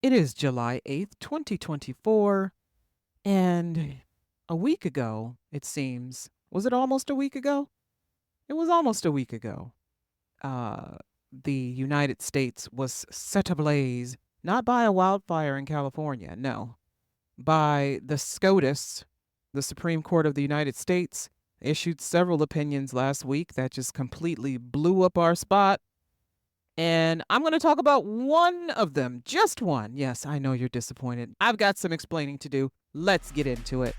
It is July 8th, 2024, and a week ago, it seems, was it almost a week ago? It was almost a week ago. Uh, the United States was set ablaze, not by a wildfire in California, no, by the SCOTUS, the Supreme Court of the United States, issued several opinions last week that just completely blew up our spot. And I'm going to talk about one of them, just one. Yes, I know you're disappointed. I've got some explaining to do. Let's get into it.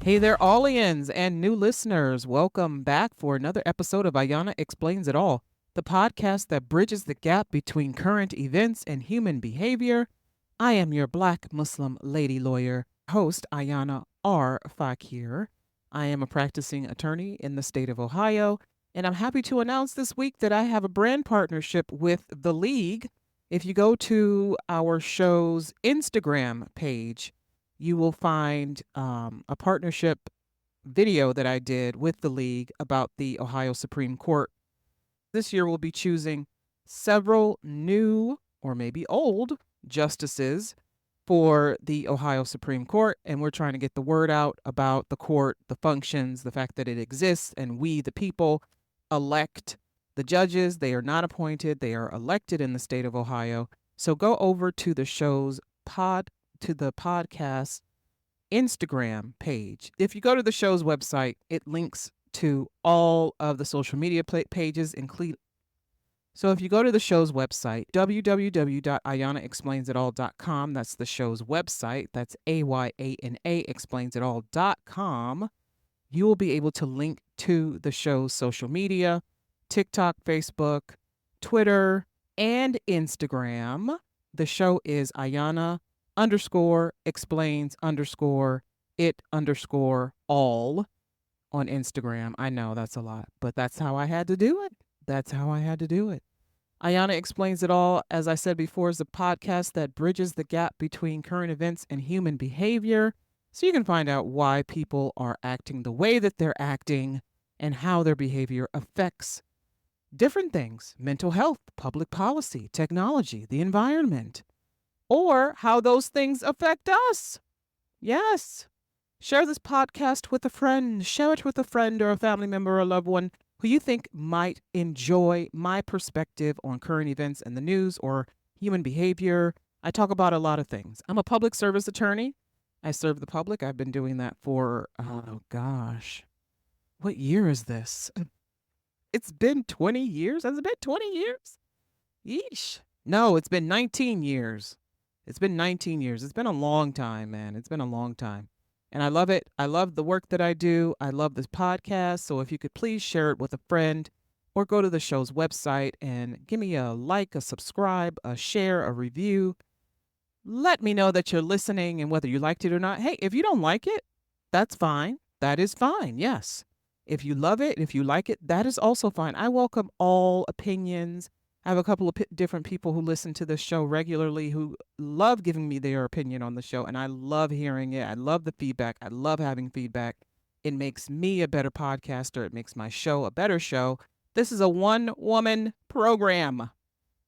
Hey there, Allians and new listeners. Welcome back for another episode of Ayana Explains It All, the podcast that bridges the gap between current events and human behavior. I am your Black Muslim lady lawyer, host Ayana R. Fakir. I am a practicing attorney in the state of Ohio, and I'm happy to announce this week that I have a brand partnership with The League. If you go to our show's Instagram page, you will find a partnership video that I did with the League about the Ohio Supreme Court. This year we'll be choosing several new or maybe old justices for the Ohio Supreme Court, and we're trying to get the word out about the court, the functions, the fact that it exists, and we, the people, elect the judges. They are not appointed, they are elected in the state of Ohio. So go over to the show's podcast Instagram page. If you go to the show's website, it links to all of the social media pages, including. So if you go to the show's website, www.ayanaexplainsitall.com, that's the show's website, that's AYANA explainsitall.com, you will be able to link to the show's social media, TikTok, Facebook, Twitter, and Instagram. The show is Ayana _explains_it_all on Instagram. I know that's a lot, but that's how I had to do it. Ayana Explains It All, as I said before, is a podcast that bridges the gap between current events and human behavior, so you can find out why people are acting the way that they're acting and how their behavior affects different things: mental health, public policy, technology, the environment, or how those things affect us. Yes. Share this podcast with a friend. Share it with a friend or a family member or a loved one who you think might enjoy my perspective on current events in the news or human behavior. I talk about a lot of things. I'm a public service attorney. I serve the public. I've been doing that for, oh gosh, what year is this? It's been 20 years. Has it been 20 years? Yeesh. No, it's been 19 years. It's been 19 years. It's been a long time, man. It's been a long time. And I love it. I love the work that I do. I love this podcast. So if you could please share it with a friend or go to the show's website and give me a like, a subscribe, a share, a review. Let me know that you're listening and whether you liked it or not. Hey, if you don't like it, that's fine. That is fine. Yes. If you love it, if you like it, that is also fine. I welcome all opinions. I have a couple of different people who listen to this show regularly who love giving me their opinion on the show, and I love hearing it. I love the feedback. I love having feedback. It makes me a better podcaster. It makes my show a better show. This is a one-woman program.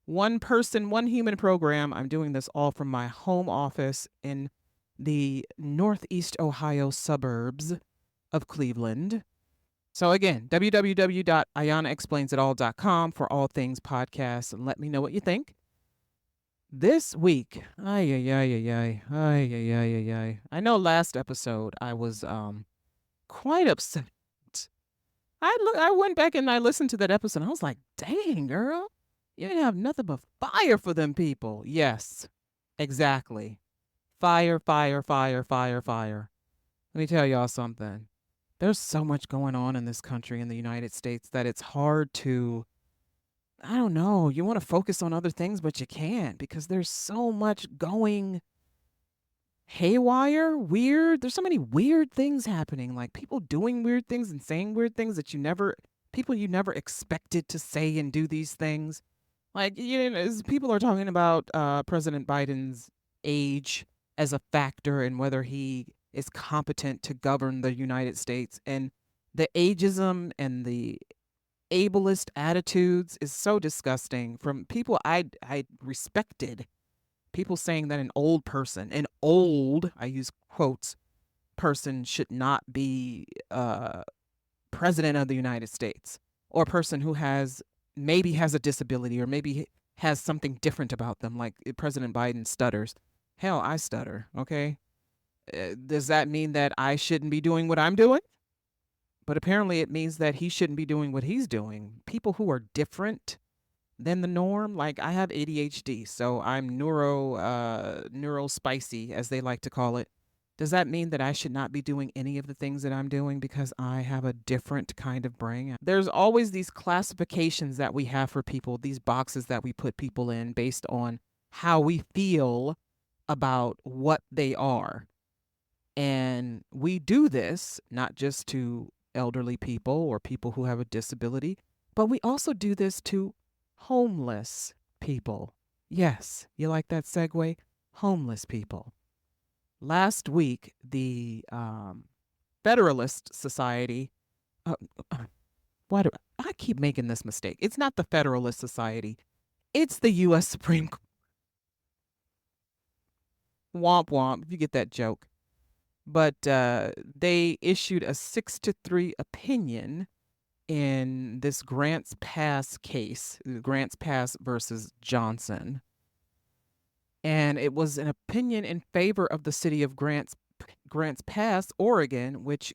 One person, one human program. I'm doing this all from my home office in the Northeast Ohio suburbs of Cleveland. So again, www.ayanaexplainsitall.com for all things podcasts, and let me know what you think. This week, I know last episode I was quite upset. I went back and I listened to that episode and I was like, dang, girl, you didn't have nothing but fire for them people. Yes, exactly. Fire, fire, fire, fire, fire. Let me tell y'all something. There's so much going on in this country, in the United States, that it's hard to, I don't know, you want to focus on other things, but you can't because there's so much going haywire, weird. There's so many weird things happening, like people doing weird things and saying weird things that you never people you never expected to say and do these things. Like, people are talking about President Biden's age as a factor in whether he is competent to govern the United States. And the ageism and the ableist attitudes is so disgusting from people I respected. People saying that an old, I use quotes, person should not be president of the United States, or a person who maybe has a disability, or maybe has something different about them, like President Biden stutters. Hell, I stutter, okay? Does that mean that I shouldn't be doing what I'm doing? But apparently it means that he shouldn't be doing what he's doing. People who are different than the norm, like I have ADHD, so I'm neuro spicy, as they like to call it. Does that mean that I should not be doing any of the things that I'm doing because I have a different kind of brain? There's always these classifications that we have for people, these boxes that we put people in based on how we feel about what they are. And we do this not just to elderly people or people who have a disability, but we also do this to homeless people. Yes, you like that segue? Homeless people. Last week, the Federalist Society, why do I keep making this mistake? It's not the Federalist Society. It's the U.S. Supreme Court. Womp womp, if you get that joke. But they issued a 6-3 opinion in this Grants Pass case, Grants Pass versus Johnson. And it was an opinion in favor of the city of Grants Pass, Oregon, which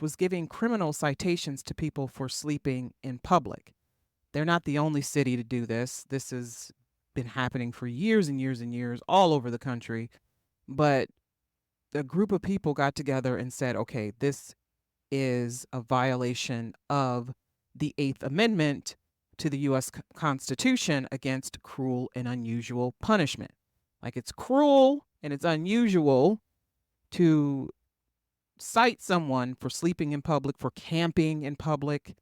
was giving criminal citations to people for sleeping in public. They're not the only city to do this. This has been happening for years and years and years all over the country. But a group of people got together and said, okay, this is a violation of the Eighth Amendment to the U.S. Constitution against cruel and unusual punishment. Like, it's cruel and it's unusual to cite someone for sleeping in public, for camping in public.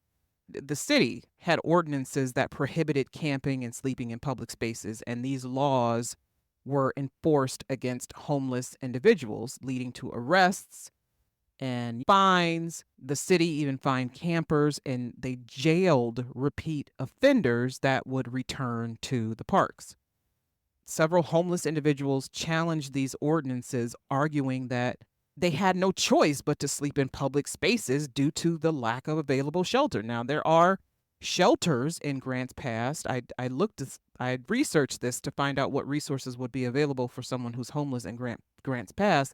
The city had ordinances that prohibited camping and sleeping in public spaces, and these laws were enforced against homeless individuals, leading to arrests and fines. The city even fined campers, and they jailed repeat offenders that would return to the parks. Several homeless individuals challenged these ordinances, arguing that they had no choice but to sleep in public spaces due to the lack of available shelter. Now, there are shelters in Grants Pass. I researched this to find out what resources would be available for someone who's homeless in Grants Pass.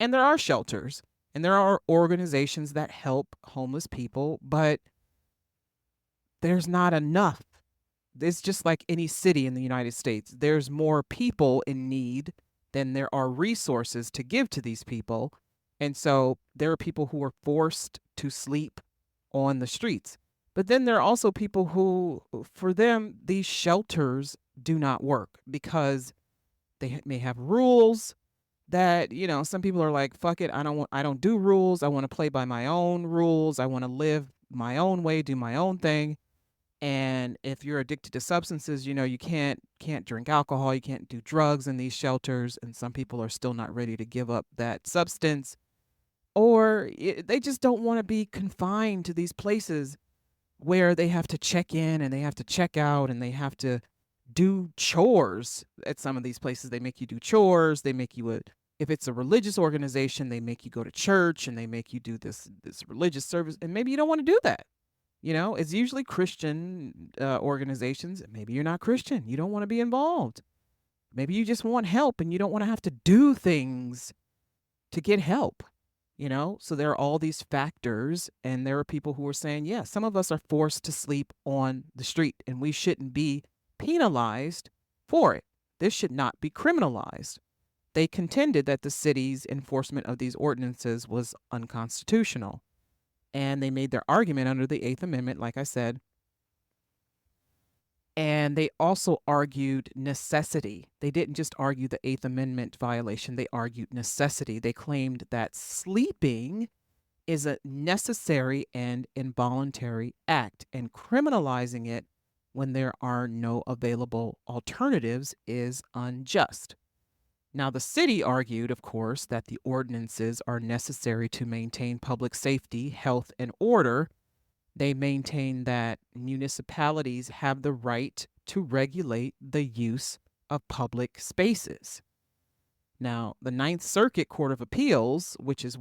And there are shelters and there are organizations that help homeless people, but there's not enough. It's just like any city in the United States. There's more people in need than there are resources to give to these people. And so there are people who are forced to sleep on the streets. But then there are also people who, for them, these shelters do not work because they may have rules that, some people are like, fuck it, I don't do rules. I want to play by my own rules. I want to live my own way, do my own thing. And if you're addicted to substances, you can't drink alcohol, you can't do drugs in these shelters, and some people are still not ready to give up that substance, or they just don't want to be confined to these places where they have to check in and they have to check out and they have to do chores. At some of these places, they make you do chores. They make you if it's a religious organization, they make you go to church and they make you do this religious service, and maybe you don't want to do that. It's usually Christian organizations. Maybe you're not Christian. You don't want to be involved. Maybe you just want help and you don't want to have to do things to get help. So there are all these factors, and there are people who are saying, yeah, some of us are forced to sleep on the street and we shouldn't be penalized for it. This should not be criminalized. They contended that the city's enforcement of these ordinances was unconstitutional. And they made their argument under the Eighth Amendment, like I said. And they also argued necessity. They didn't just argue the Eighth Amendment violation, they argued necessity. They claimed that sleeping is a necessary and involuntary act, and criminalizing it when there are no available alternatives is unjust. Now, the city argued, of course, that the ordinances are necessary to maintain public safety, health, and order. They maintain that municipalities have the right to regulate the use of public spaces. Now, the Ninth Circuit Court of Appeals, which is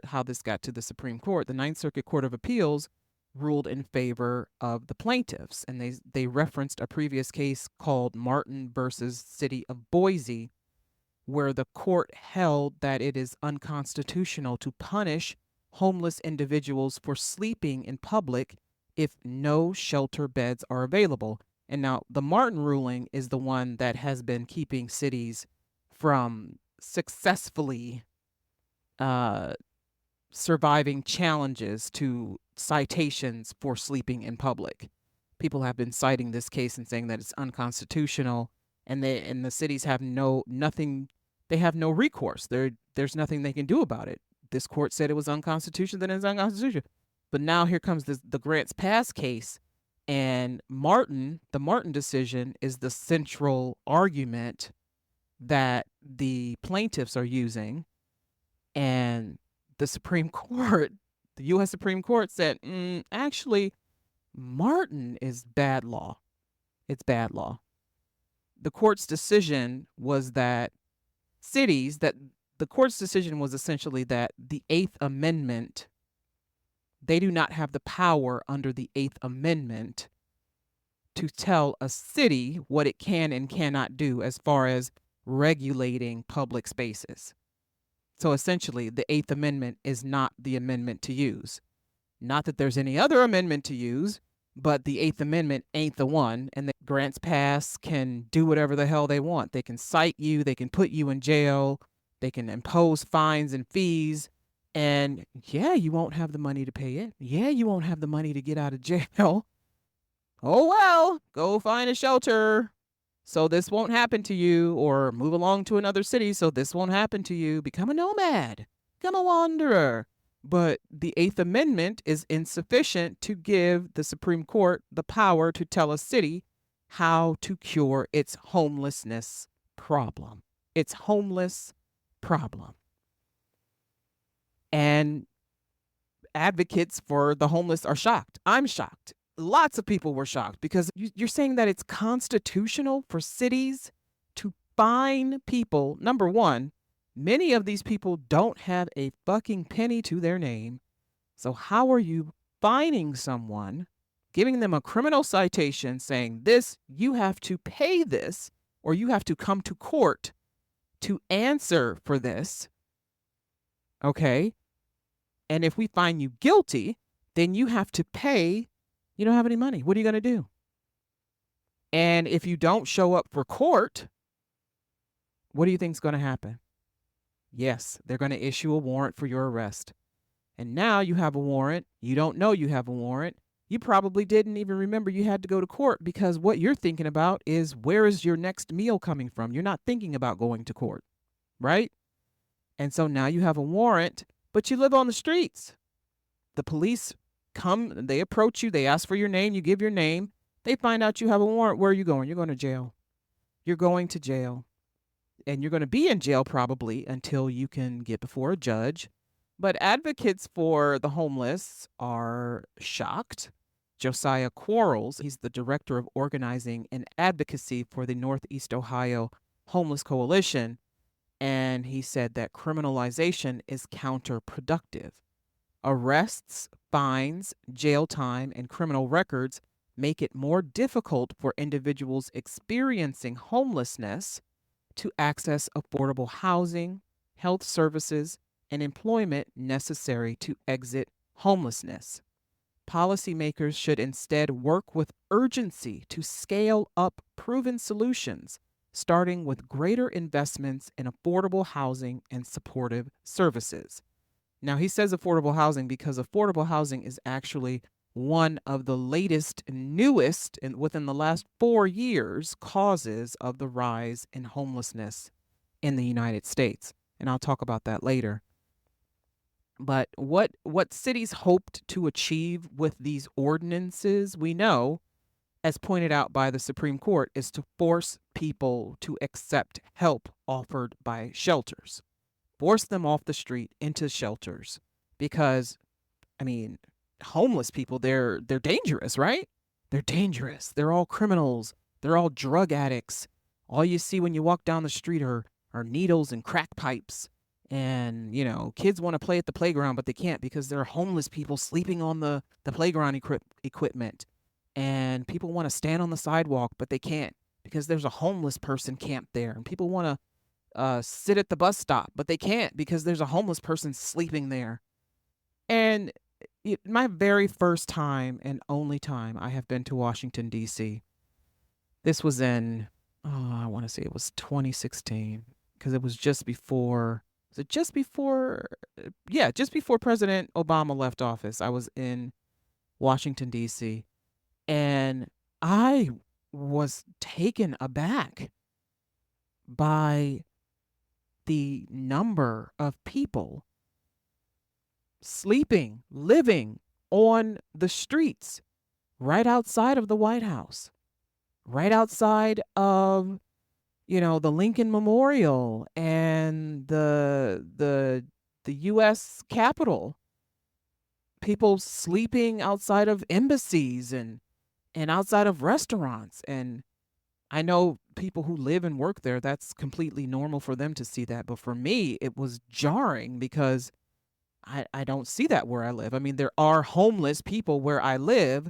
how this got to the Supreme Court, the Ninth Circuit Court of Appeals ruled in favor of the plaintiffs. And they referenced a previous case called Martin versus City of Boise, where the court held that it is unconstitutional to punish homeless individuals for sleeping in public if no shelter beds are available. And now the Martin ruling is the one that has been keeping cities from successfully surviving challenges to citations for sleeping in public. People have been citing this case and saying that it's unconstitutional, and the cities have nothing. They have no recourse. There's nothing they can do about it. This court said it was unconstitutional, then it's unconstitutional. But now here comes the Grants Pass case, and the Martin decision is the central argument that the plaintiffs are using, and the Supreme Court, the U.S. Supreme Court said, actually, Martin is bad law. It's bad law. The court's decision was essentially that the Eighth Amendment, they do not have the power under the Eighth Amendment to tell a city what it can and cannot do as far as regulating public spaces. So essentially, the Eighth Amendment is not the amendment to use. Not that there's any other amendment to use, but the Eighth Amendment ain't the one. And the Grants Pass can do whatever the hell they want. They can cite you, they can put you in jail, they can impose fines and fees. And yeah, you won't have the money to pay it. Yeah, you won't have the money to get out of jail. Oh well, go find a shelter so this won't happen to you, or move along to another city so this won't happen to you. Become a nomad, become a wanderer. But the Eighth Amendment is insufficient to give the Supreme Court the power to tell a city how to cure its homelessness problem. Its homeless problem. And advocates for the homeless are shocked. I'm shocked. Lots of people were shocked because you're saying that it's constitutional for cities to fine people. Number one, many of these people don't have a fucking penny to their name. So how are you fining someone, giving them a criminal citation saying this, you have to pay this, or you have to come to court to answer for this? Okay. And if we find you guilty, then you have to pay. You don't have any money. What are you going to do? And if you don't show up for court, what do you think is going to happen? Yes, they're going to issue a warrant for your arrest. And now you have a warrant. You don't know you have a warrant. You probably didn't even remember you had to go to court, because what you're thinking about is, where is your next meal coming from? You're not thinking about going to court, right? And so now you have a warrant, but you live on the streets. The police come, they approach you, they ask for your name, you give your name, they find out you have a warrant. Where are you going? You're going to jail. You're going to jail. And you're going to be in jail probably until you can get before a judge. But advocates for the homeless are shocked. Josiah Quarles, he's the director of organizing and advocacy for the Northeast Ohio Homeless Coalition, and he said that criminalization is counterproductive. Arrests, fines, jail time, and criminal records make it more difficult for individuals experiencing homelessness to access affordable housing, health services, and employment necessary to exit homelessness. Policymakers should instead work with urgency to scale up proven solutions, starting with greater investments in affordable housing and supportive services. Now, he says affordable housing because affordable housing is actually one of the latest and newest, and within the last 4 years, causes of the rise in homelessness in the United States. And I'll talk about that later. But what cities hoped to achieve with these ordinances, we know, as pointed out by the Supreme Court, is to force people to accept help offered by shelters. Force them off the street into shelters because, I mean, homeless people, they're dangerous, right? They're dangerous. They're all criminals. They're all drug addicts. All you see when you walk down the street are needles and crack pipes. And, kids want to play at the playground, but they can't because there are homeless people sleeping on the playground equipment. And people want to stand on the sidewalk, but they can't because there's a homeless person camped there. And people want to sit at the bus stop, but they can't because there's a homeless person sleeping there. And my very first time and only time I have been to Washington, D.C., this was in, I want to say it was 2016, because it was just before, was it just before? Yeah, just before President Obama left office. I was in Washington, D.C., and I was taken aback by the number of people sleeping, living on the streets right outside of the White House, right outside of, the Lincoln Memorial and the US Capitol. People sleeping outside of embassies and outside of restaurants. And I know people who live and work there, that's completely normal for them to see that. But for me, it was jarring because I don't see that where I live. I mean, there are homeless people where I live,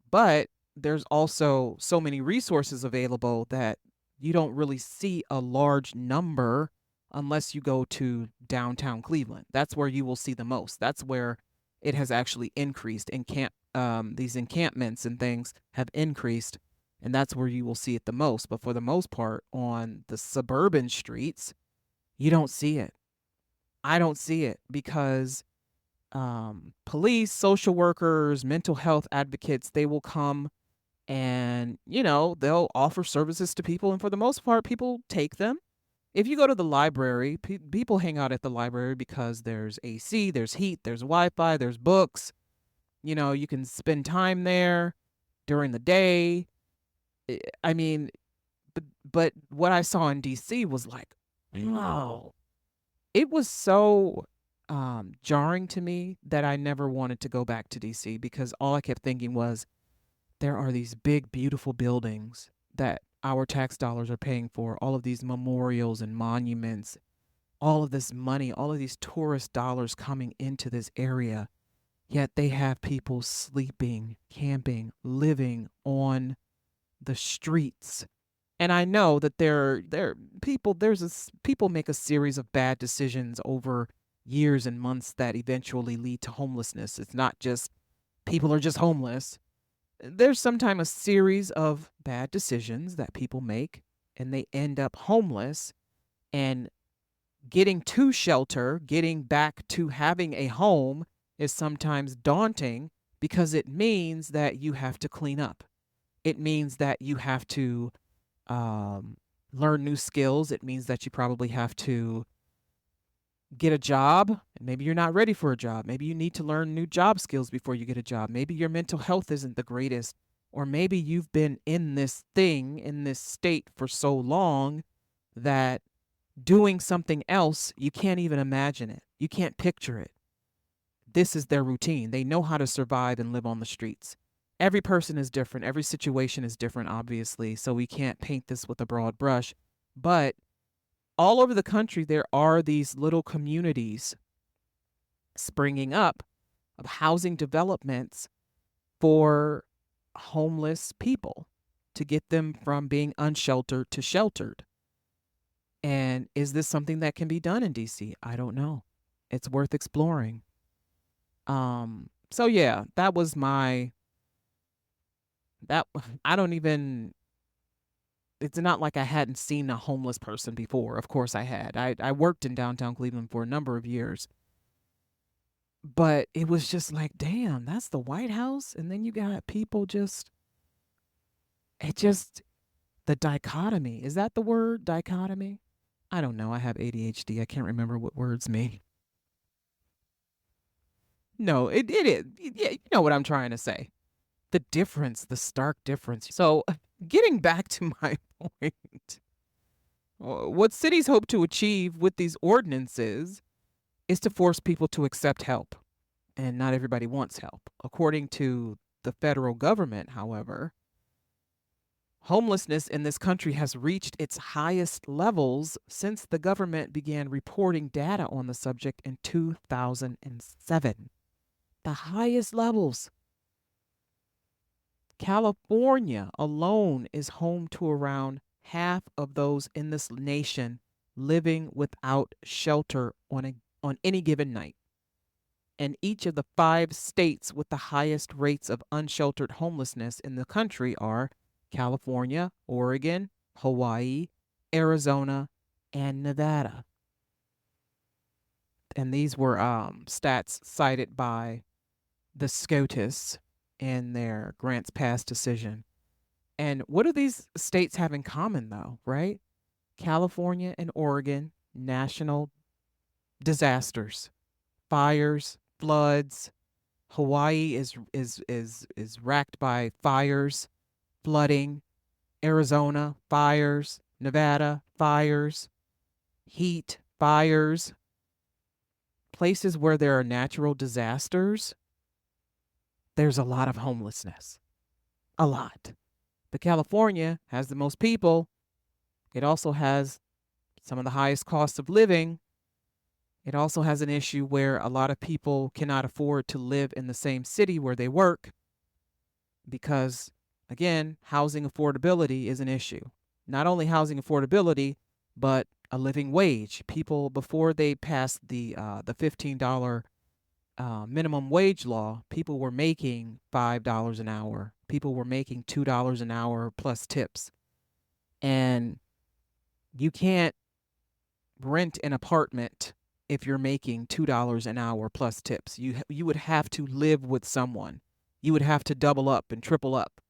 but there's also so many resources available that you don't really see a large number unless you go to downtown Cleveland. That's where you will see the most. That's where it has actually increased. These encampments and things have increased, and that's where you will see it the most. But for the most part, on the suburban streets, you don't see it. I don't see it because police, social workers, mental health advocates, they will come and, they'll offer services to people. And for the most part, people take them. If you go to the library, people hang out at the library because there's AC, there's heat, there's Wi-Fi, there's books. You can spend time there during the day. I mean, but what I saw in DC was like, wow, it was so jarring to me that I never wanted to go back to DC because all I kept thinking was there are these big, beautiful buildings that our tax dollars are paying for, all of these memorials and monuments, all of this money, all of these tourist dollars coming into this area. Yet they have people sleeping, camping, living on the streets. And I know that people make a series of bad decisions over years and months that eventually lead to homelessness. It's not just people are just homeless. There's sometimes a series of bad decisions that people make and they end up homeless, and getting to shelter, getting back to having a home is sometimes daunting because it means that you have to clean up. It means that you have to learn new skills. It means that you probably have to get a job. Maybe you're not ready for a job. Maybe you need to learn new job skills before you get a job. Maybe your mental health isn't the greatest. Or maybe you've been in this thing, in this state for so long that doing something else, you can't even imagine it. You can't picture it. This is their routine. They know how to survive and live on the streets. Every person is different. Every situation is different, obviously. So we can't paint this with a broad brush. But all over the country, there are these little communities springing up of housing developments for homeless people to get them from being unsheltered to sheltered. And is this something that can be done in DC? I don't know. It's worth exploring. So yeah, that was that I don't even it's not like I hadn't seen a homeless person before. Of course I had. I worked in downtown Cleveland for a number of years. But it was just like, damn, that's the White House. And then you got people just the dichotomy. Is that the word? Dichotomy? I don't know. I have ADHD. I can't remember what words mean. No, it is. Yeah, you know what I'm trying to say. The difference, the stark difference. So, getting back to my point, what cities hope to achieve with these ordinances is to force people to accept help. And not everybody wants help. According to the federal government, however, homelessness in this country has reached its highest levels since the government began reporting data on the subject in 2007. The highest levels. California alone is home to around half of those in this nation living without shelter on any given night. And each of the 5 states with the highest rates of unsheltered homelessness in the country are California, Oregon, Hawaii, Arizona, and Nevada. And these were stats cited by the SCOTUS in their grants pass decision. And what do these states have in common, though, right? California and Oregon, national disasters, fires, floods. Hawaii is racked by fires, flooding. Arizona, fires. Nevada, fires. Heat, fires. Places where there are natural disasters, there's a lot of homelessness. A lot. But California has the most people. It also has some of the highest costs of living. It also has an issue where a lot of people cannot afford to live in the same city where they work because, again, housing affordability is an issue. Not only housing affordability, but a living wage. People, before they passed the $15 minimum wage law, people were making $5 an hour. People were making $2 an hour plus tips. And you can't rent an apartment if you're making $2 an hour plus tips. You would have to live with someone. You would have to double up and triple up.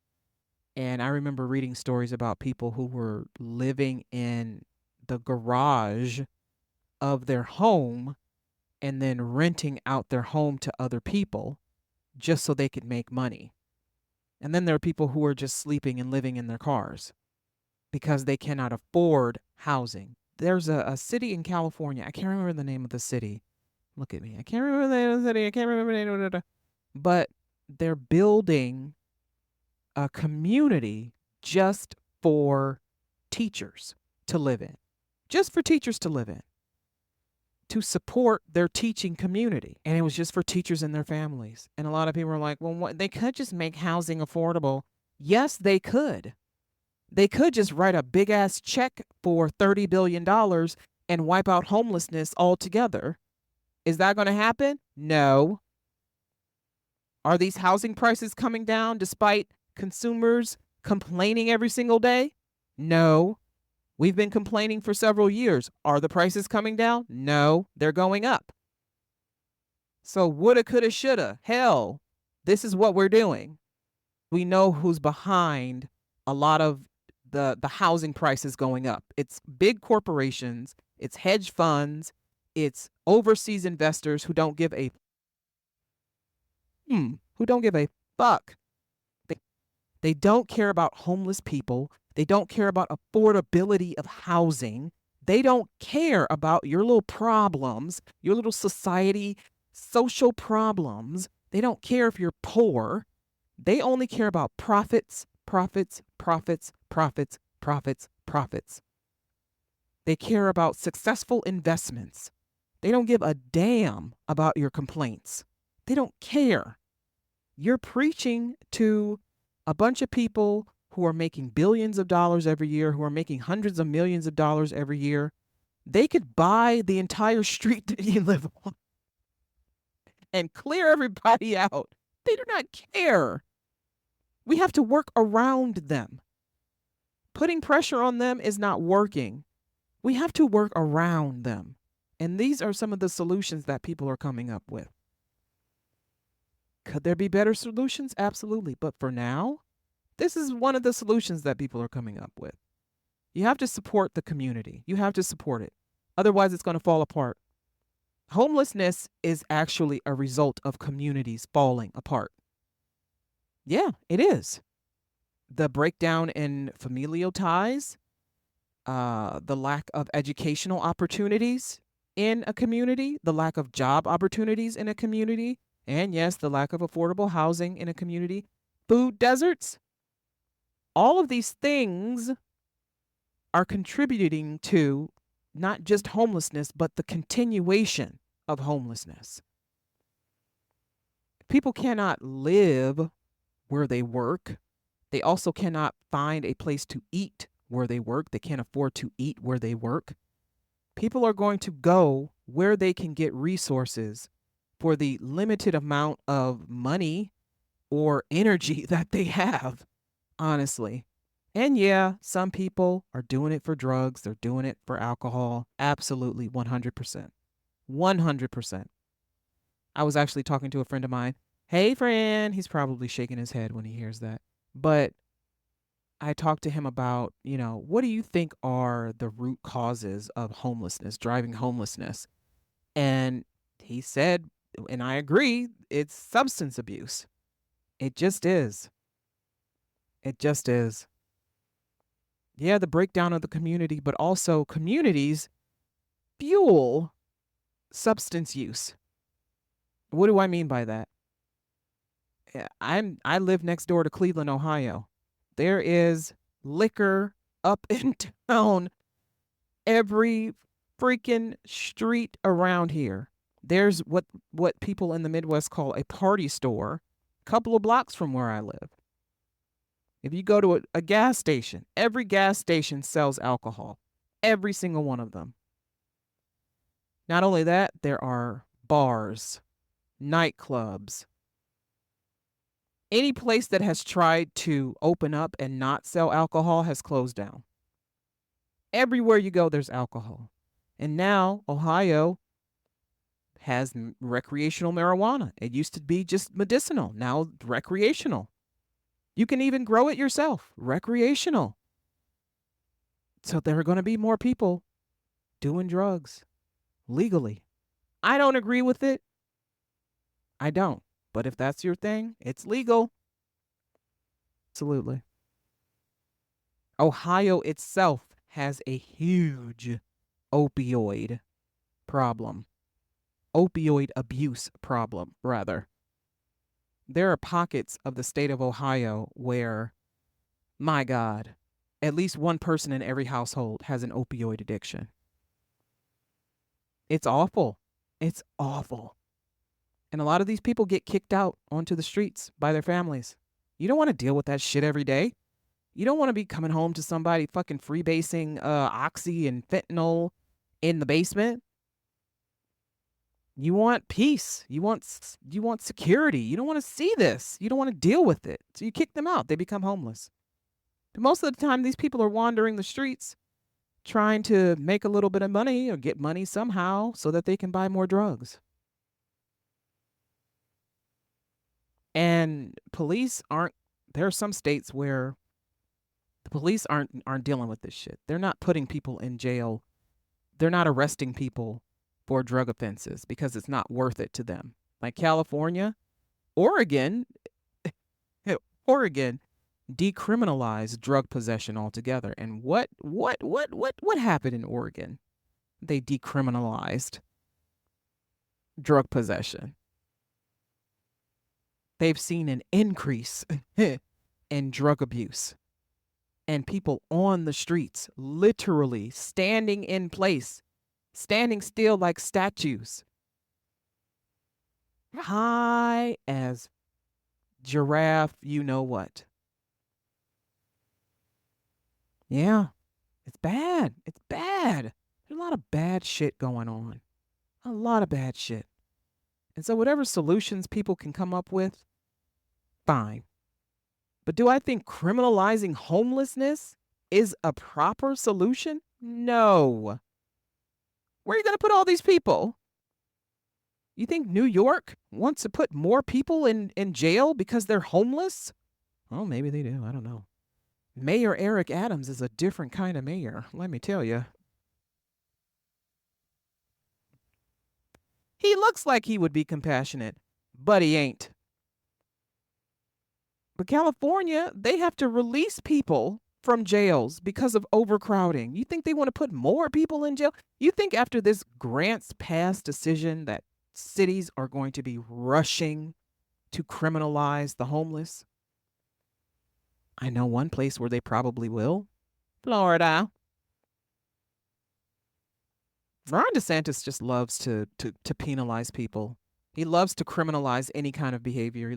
And I remember reading stories about people who were living in the garage of their home and then renting out their home to other people just so they could make money. And then there are people who are just sleeping and living in their cars because they cannot afford housing. There's a city in California. I can't remember the name of the city. Look at me. I can't remember the name of the city. I can't remember the name of it. But they're building a community just for teachers to live in. Just for teachers to live in. To support their teaching community. And it was just for teachers and their families. And a lot of people are like, well, they could just make housing affordable. Yes, they could. They could just write a big ass check for $30 billion and wipe out homelessness altogether. Is that going to happen? No. Are these housing prices coming down despite consumers complaining every single day? No. We've been complaining for several years. Are the prices coming down? No, they're going up. So woulda, coulda, shoulda. Hell, this is what we're doing. We know who's behind a lot of the housing prices going up. It's big corporations, it's hedge funds, it's overseas investors who don't give a fuck. They don't care about homeless people. They don't care about affordability of housing. They don't care about your little problems, your little social problems. They don't care if you're poor. They only care about profits, profits, profits, profits, profits, profits. They care about successful investments. They don't give a damn about your complaints. They don't care. You're preaching to a bunch of people who are making billions of dollars every year, who are making hundreds of millions of dollars every year. They could buy the entire street that you live on and clear everybody out. They do not care. We have to work around them. Putting pressure on them is not working. We have to work around them. And these are some of the solutions that people are coming up with. Could there be better solutions? Absolutely. But for now, this is one of the solutions that people are coming up with. You have to support the community. You have to support it. Otherwise, it's going to fall apart. Homelessness is actually a result of communities falling apart. Yeah, it is. The breakdown in familial ties, the lack of educational opportunities in a community, the lack of job opportunities in a community, and yes, the lack of affordable housing in a community, food deserts. All of these things are contributing to not just homelessness, but the continuation of homelessness. People cannot live where they work. They also cannot find a place to eat where they work. They can't afford to eat where they work. People are going to go where they can get resources for the limited amount of money or energy that they have, honestly. And yeah, some people are doing it for drugs, they're doing it for alcohol. Absolutely, 100%. 100%. I was actually talking to a friend of mine. Hey, friend. He's probably shaking his head when he hears that. But I talked to him about, what do you think are the root causes of homelessness, driving homelessness? And he said, and I agree, it's substance abuse. It just is. It just is. Yeah, the breakdown of the community, but also communities fuel substance use. What do I mean by that? I live next door to Cleveland, Ohio. There is liquor up and down every freaking street around here. There's what people in the Midwest call a party store, a couple of blocks from where I live. If you go to a gas station, every gas station sells alcohol. Every single one of them. Not only that, there are bars, nightclubs. Any place that has tried to open up and not sell alcohol has closed down. Everywhere you go, there's alcohol. And now Ohio has recreational marijuana. It used to be just medicinal, now recreational. You can even grow it yourself, recreational. So there are going to be more people doing drugs legally. I don't agree with it. I don't. But if that's your thing, it's legal. Absolutely. Ohio itself has a huge opioid problem. Opioid abuse problem, rather. There are pockets of the state of Ohio where, my God, at least one person in every household has an opioid addiction. It's awful. It's awful. And a lot of these people get kicked out onto the streets by their families. You don't want to deal with that shit every day. You don't want to be coming home to somebody fucking freebasing oxy and fentanyl in the basement. You want peace. You want security. You don't want to see this. You don't want to deal with it. So you kick them out. They become homeless. But most of the time, these people are wandering the streets trying to make a little bit of money or get money somehow so that they can buy more drugs. And police aren't, there are some states where the police aren't dealing with this shit. They're not putting people in jail. They're not arresting people for drug offenses because it's not worth it to them. Like California, Oregon, Oregon decriminalized drug possession altogether. And what happened in Oregon? They decriminalized drug possession. They've seen an increase in drug abuse and people on the streets, literally standing in place, standing still like statues, high as giraffe, you know what. Yeah, it's bad. It's bad. There's a lot of bad shit going on. A lot of bad shit. And so whatever solutions people can come up with, fine. But do I think criminalizing homelessness is a proper solution? No. Where are you going to put all these people? You think New York wants to put more people in jail because they're homeless? Well, maybe they do. I don't know. Mayor Eric Adams is a different kind of mayor, let me tell you. He looks like he would be compassionate, but he ain't. But California, they have to release people from jails because of overcrowding. You think they want to put more people in jail? You think after this grants pass decision that cities are going to be rushing to criminalize the homeless? I know one place where they probably will. Florida. Ron DeSantis just loves to penalize people. He loves to criminalize any kind of behavior.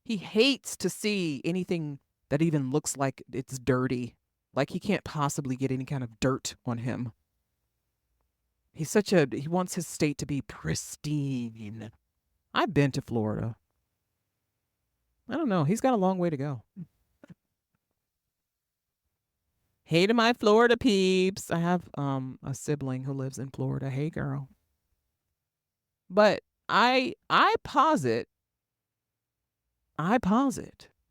He hates to see anything that even looks like it's dirty. Like he can't possibly get any kind of dirt on him. He wants his state to be pristine. I've been to Florida. I don't know. He's got a long way to go. Hey to my Florida peeps. I have a sibling who lives in Florida. Hey girl. But I posit,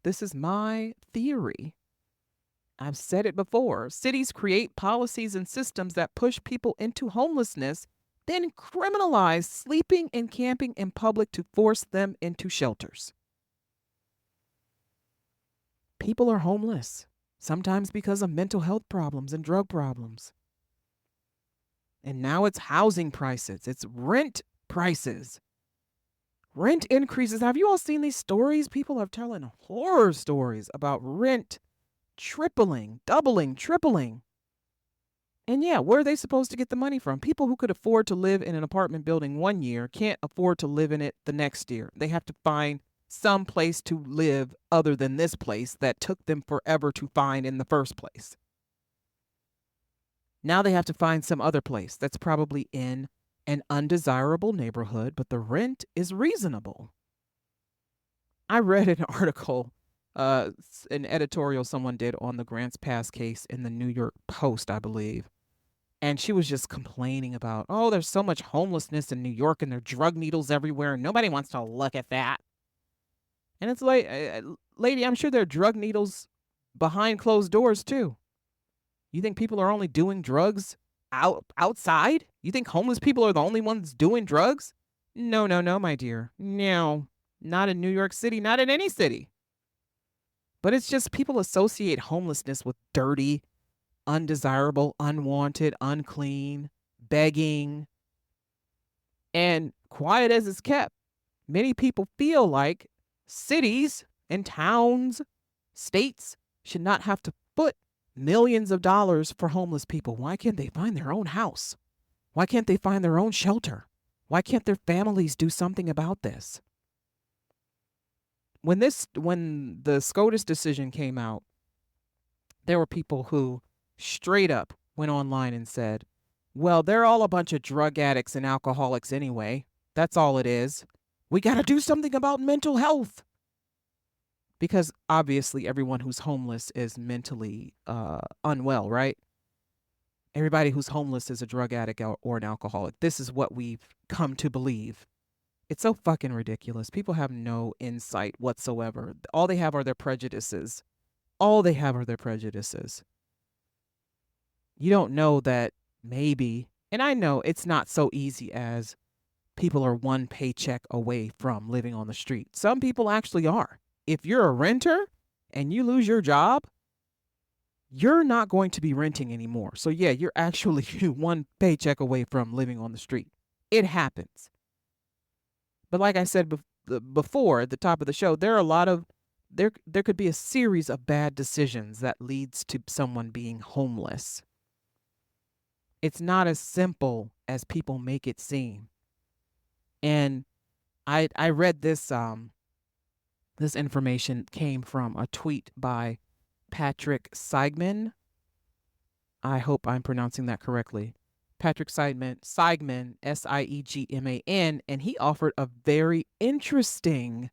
this is my theory. I've said it before. Cities create policies and systems that push people into homelessness, then criminalize sleeping and camping in public to force them into shelters. People are homeless, sometimes because of mental health problems and drug problems. And now it's housing prices, it's rent prices. Rent increases. Have you all seen these stories? People are telling horror stories about rent tripling, doubling, tripling. And yeah, where are they supposed to get the money from? People who could afford to live in an apartment building one year can't afford to live in it the next year. They have to find some place to live other than this place that took them forever to find in the first place. Now they have to find some other place that's probably in an undesirable neighborhood, but the rent is reasonable. I read an article, an editorial someone did on the Grants Pass case in the New York Post, I believe. And she was just complaining about, oh, there's so much homelessness in New York and there are drug needles everywhere. And nobody wants to look at that. And it's like, lady, I'm sure there are drug needles behind closed doors too. You think people are only doing drugs outside? You think homeless people are the only ones doing drugs? No, my dear. No, not in New York City, not in any city. But it's just people associate homelessness with dirty, undesirable, unwanted, unclean, begging. And quiet as it's kept, many people feel like cities and towns, states should not have to foot millions of dollars for homeless people. Why can't they find their own house? Why can't they find their own shelter? Why can't their families do something about this? When the SCOTUS decision came out, there were people who straight up went online and said, well, they're all a bunch of drug addicts and alcoholics anyway. That's all it is. We got to do something about mental health. Because obviously everyone who's homeless is mentally unwell, right? Everybody who's homeless is a drug addict or an alcoholic. This is what we've come to believe. It's so fucking ridiculous. People have no insight whatsoever. All they have are their prejudices. You don't know that maybe, and I know it's not so easy as people are one paycheck away from living on the street. Some people actually are. If you're a renter and you lose your job, you're not going to be renting anymore. So yeah, you're actually one paycheck away from living on the street. It happens. But like I said before at the top of the show, there could be a series of bad decisions that leads to someone being homeless. It's not as simple as people make it seem. And I read this this information came from a tweet by Patrick Seigman. I hope I'm pronouncing that correctly. Patrick Seigman, Seigman, and he offered a very interesting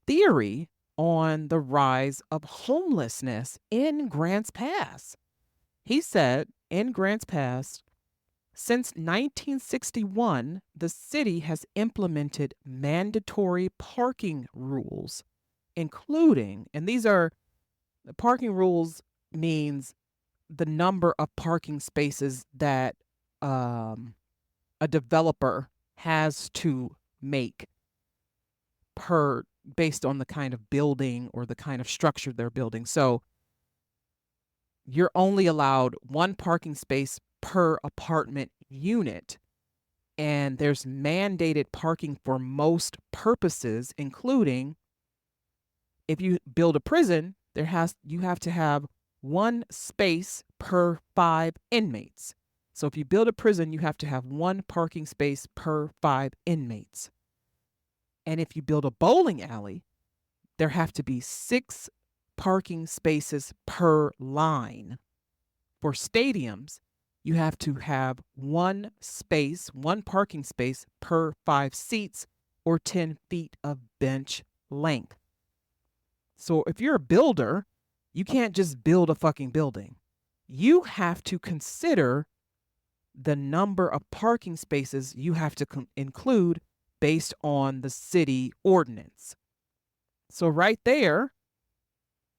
theory on the rise of homelessness in Grants Pass. He said in Grants Pass, since 1961, the city has implemented mandatory parking rules, including, and these are, the parking rules means the number of parking spaces that a developer has to make per based on the kind of building or the kind of structure they're building. So you're only allowed one parking space per apartment unit, and there's mandated parking for most purposes, including if you build a prison, you have to have one space per 5 inmates. So if you build a prison, you have to have one parking space per 5 inmates. And if you build a bowling alley, there have to be 6 parking spaces per line. For stadiums, you have to have one parking space per 5 seats or 10 feet of bench length. So if you're a builder, you can't just build a fucking building. You have to consider the number of parking spaces you have to include based on the city ordinance. So right there,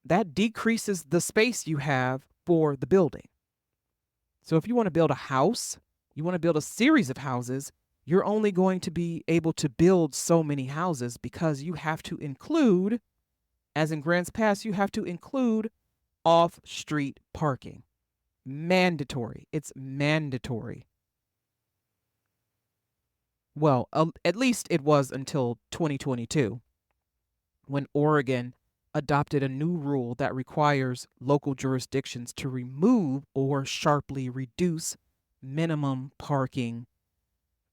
that decreases the space you have for the building. So if you want to build a house, you want to build a series of houses, you're only going to be able to build so many houses because you have to include, as in Grants Pass, you have to include off-street parking. Mandatory. It's mandatory. Well, at least it was until 2022, when Oregon adopted a new rule that requires local jurisdictions to remove or sharply reduce minimum parking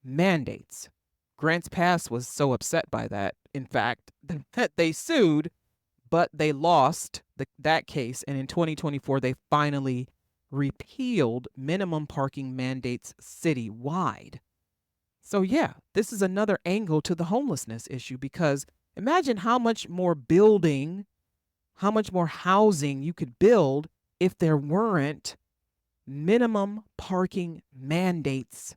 mandates. Grants Pass was so upset by that, in fact, that they sued, but they lost that case. And in 2024, they finally repealed minimum parking mandates citywide. So yeah, this is another angle to the homelessness issue, because imagine how much more housing you could build if there weren't minimum parking mandates.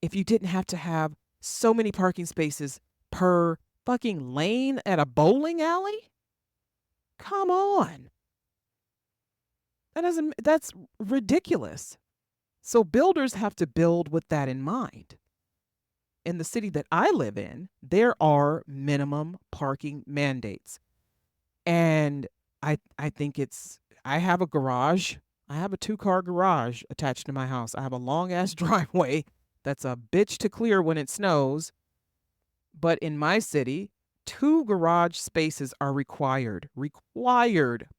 If you didn't have to have so many parking spaces per fucking lane at a bowling alley? Come on. That's ridiculous. So builders have to build with that in mind. In the city that I live in, there are minimum parking mandates. And I think I have a garage. I have a 2-car garage attached to my house. I have a long ass driveway that's a bitch to clear when it snows. But in my city, 2 garage spaces are required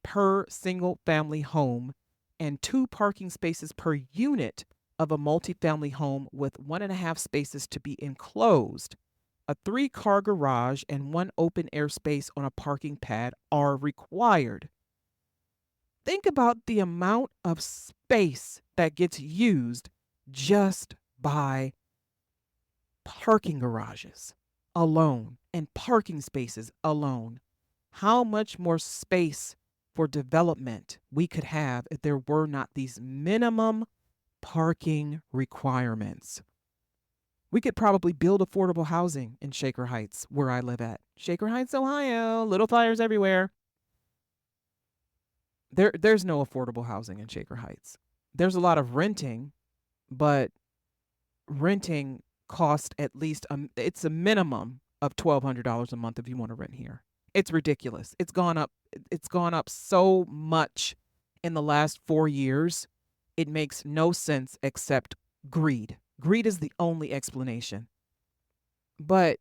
per single family home, and 2 parking spaces per unit of a multifamily home with 1.5 spaces to be enclosed. A 3-car garage and 1 open air space on a parking pad are required. Think about the amount of space that gets used just by parking garages alone and parking spaces alone. How much more space for development we could have if there were not these minimum parking requirements. We could probably build affordable housing in Shaker Heights, where I live at. Shaker Heights, Ohio. Little flyers everywhere. There's no affordable housing in Shaker Heights. There's a lot of renting, but renting costs at least it's a minimum of $1,200 a month if you want to rent here. It's ridiculous. It's gone up so much in the last 4 years. It makes no sense except greed. Greed is the only explanation. But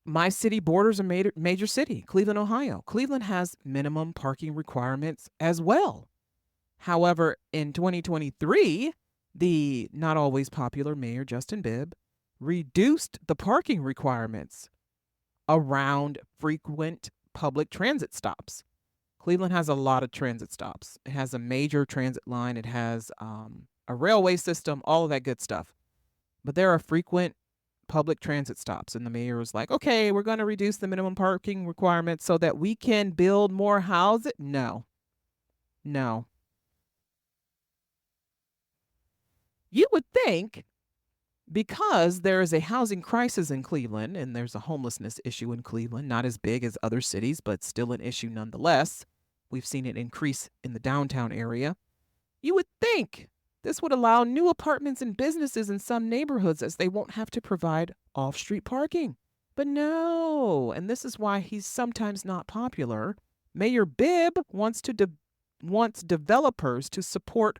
my city borders a major city, Cleveland, Ohio. Cleveland has minimum parking requirements as well. However, in 2023, the not always popular Mayor Justin Bibb reduced the parking requirements around frequent public transit stops. Cleveland has a lot of transit stops. It has a major transit line. It has a railway system, all of that good stuff. But there are frequent public transit stops. And the mayor was like, okay, we're going to reduce the minimum parking requirements so that we can build more houses. No. You would think, because there is a housing crisis in Cleveland and there's a homelessness issue in Cleveland, not as big as other cities, but still an issue nonetheless. We've seen it increase in the downtown area. You would think This would allow new apartments and businesses in some neighborhoods as they won't have to provide off-street parking. But no, and this is why he's sometimes not popular. Mayor Bibb wants developers to support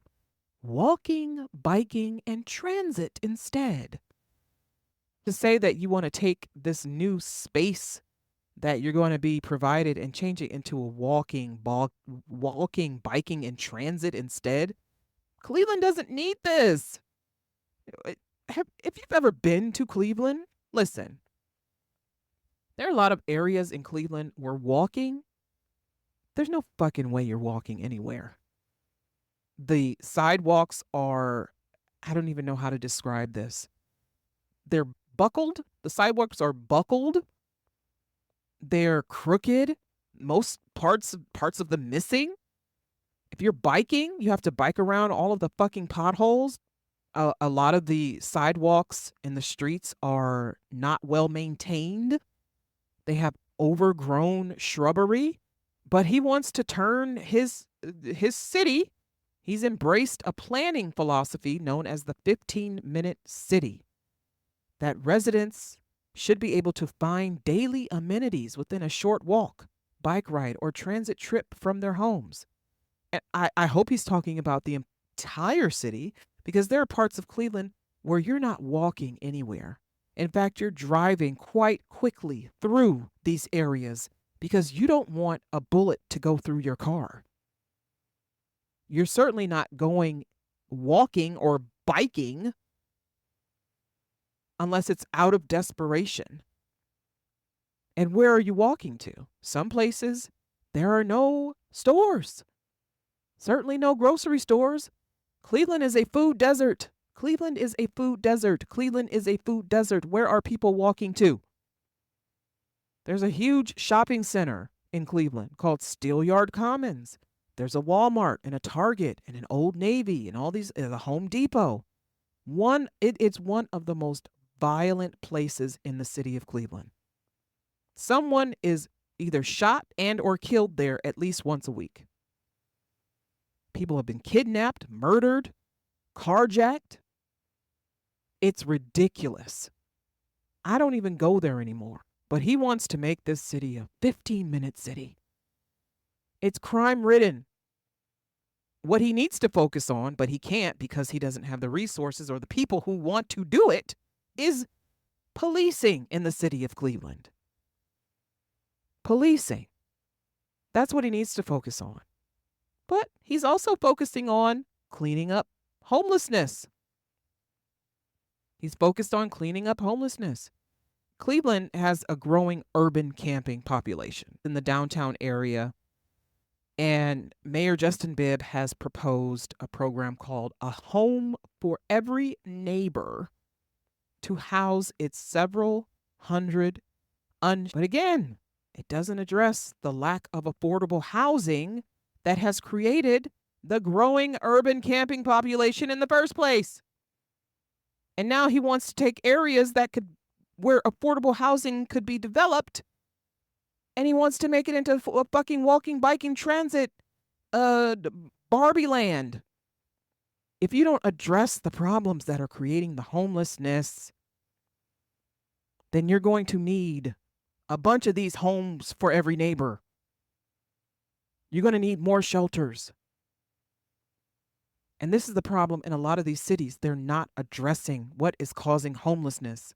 walking, biking, and transit instead. To say that you want to take this new space that you're going to be provided and change it into a walking, biking, and transit instead. Cleveland doesn't need this. If you've ever been to Cleveland, listen, there are a lot of areas in Cleveland where walking, there's no fucking way you're walking anywhere. The sidewalks are, I don't even know how to describe this. They're buckled. The sidewalks are buckled. They're crooked. Most parts of them missing. If you're biking, you have to bike around all of the fucking potholes. A lot of the sidewalks in the streets are not well maintained. They have overgrown shrubbery. But he wants to turn his city. He's embraced a planning philosophy known as the 15-minute city, that residents should be able to find daily amenities within a short walk, bike ride, or transit trip from their homes. And I hope he's talking about the entire city, because there are parts of Cleveland where you're not walking anywhere. In fact, you're driving quite quickly through these areas because you don't want a bullet to go through your car. You're certainly not going walking or biking unless it's out of desperation. And where are you walking to? Some places, there are no stores. Certainly no grocery stores. Cleveland is a food desert. Cleveland is a food desert. Cleveland is a food desert. Where are people walking to? There's a huge shopping center in Cleveland called Steelyard Commons. There's a Walmart and a Target and an Old Navy and all these, the Home Depot. It's one of the most violent places in the city of Cleveland. Someone is either shot and or killed there at least once a week. People have been kidnapped, murdered, carjacked. It's ridiculous. I don't even go there anymore. But he wants to make this city a 15-minute city. It's crime-ridden. What he needs to focus on, but he can't because he doesn't have the resources or the people who want to do it, is policing in the city of Cleveland. Policing. That's what he needs to focus on. But he's also focusing on cleaning up homelessness. He's focused on cleaning up homelessness. Cleveland has a growing urban camping population in the downtown area. And Mayor Justin Bibb has proposed a program called A Home for Every Neighbor to house its several hundred but again, it doesn't address the lack of affordable housing that has created the growing urban camping population in the first place. And now he wants to take areas where affordable housing could be developed, and he wants to make it into a fucking walking, biking, transit, Barbie land. If you don't address the problems that are creating the homelessness, then you're going to need a bunch of these homes for every neighbor. You're going to need more shelters. And this is the problem in a lot of these cities. They're not addressing what is causing homelessness.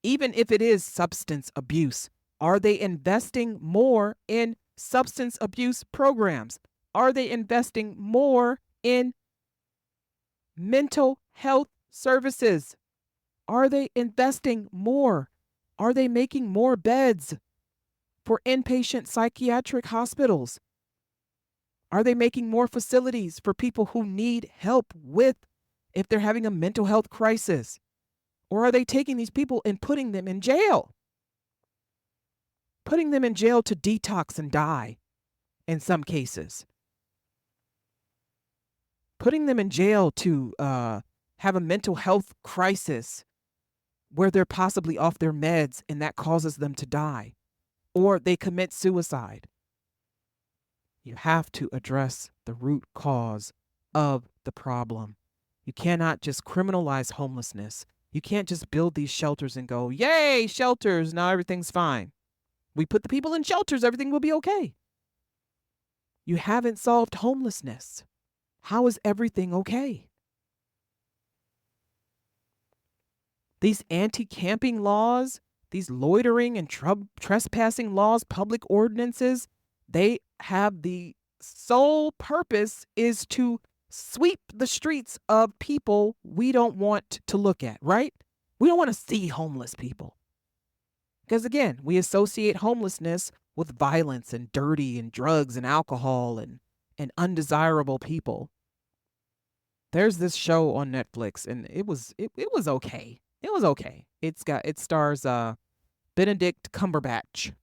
Even if it is substance abuse, are they investing more in substance abuse programs? Are they investing more in mental health services? Are they investing more? Are they making more beds for inpatient psychiatric hospitals? Are they making more facilities for people who need help if they're having a mental health crisis? Or are they taking these people and putting them in jail? Putting them in jail to detox and die in some cases. Putting them in jail to have a mental health crisis where they're possibly off their meds and that causes them to die. Or they commit suicide. You have to address the root cause of the problem. You cannot just criminalize homelessness. You can't just build these shelters and go, yay, shelters, now everything's fine. We put the people in shelters, everything will be okay. You haven't solved homelessness. How is everything okay? These anti-camping laws, these loitering and trespassing laws, public ordinances, they have the sole purpose is to sweep the streets of people we don't want to look at, right? We don't want to see homeless people. Because again, we associate homelessness with violence and dirty and drugs and alcohol and undesirable people. There's this show on Netflix, and it was okay. It was okay. It stars Benedict Cumberbatch,